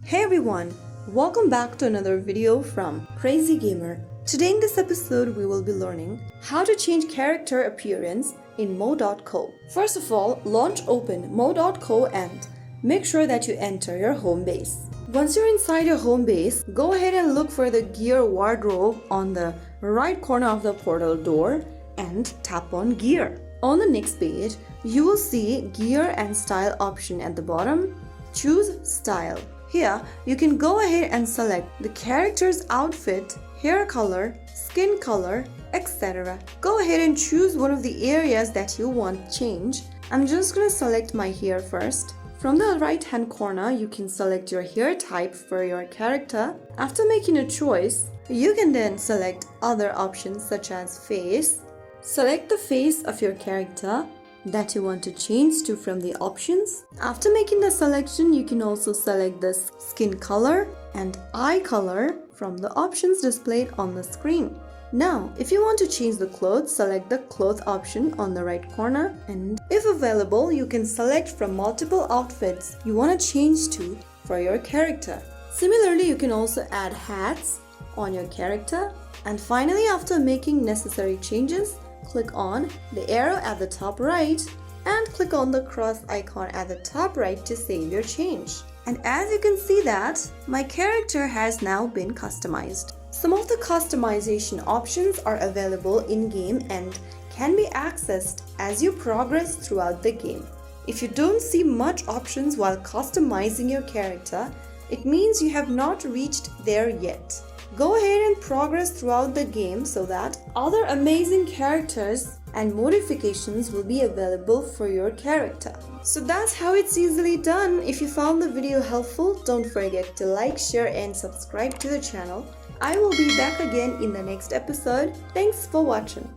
Hey everyone, welcome back to another video from Crazy Gamer. Today in this episode we will be learning how to change character appearance in Mo.co. First of all, launch open Mo.co and make sure that you enter your home base. Once you're inside your home base, go ahead and look for the gear wardrobe on the right corner of the portal door and tap on gear. On the next page, you will see gear and style option at the bottom. Choose style. Here, you can go ahead and select the character's outfit, hair color, skin color, etc. Go ahead and choose one of the areas that you want change. I'm just going to select my hair first. From the right hand corner, you can select your hair type for your character. After making a choice, you can then select other options such as face. Select the face of your character that you want to change to from the options. After making the selection, you can also select the skin color and eye color from the options displayed on the screen. Now, if you want to change the clothes, select the cloth option on the right corner, and if available, you can select from multiple outfits you want to change to for your character. Similarly, you can also add hats on your character. And finally, after making necessary changes, click on the arrow at the top right and click on the cross icon at the top right to save your change. And as you can see that my character has now been customized. Some of the customization options are available in-game and can be accessed as you progress throughout the game. If you don't see much options while customizing your character, it means you have not reached there yet. Go ahead and progress throughout the game so that other amazing characters and modifications will be available for your character. So that's how it's easily done. If you found the video helpful, don't forget to like, share and subscribe to the channel. I will be back again in the next episode. Thanks for watching.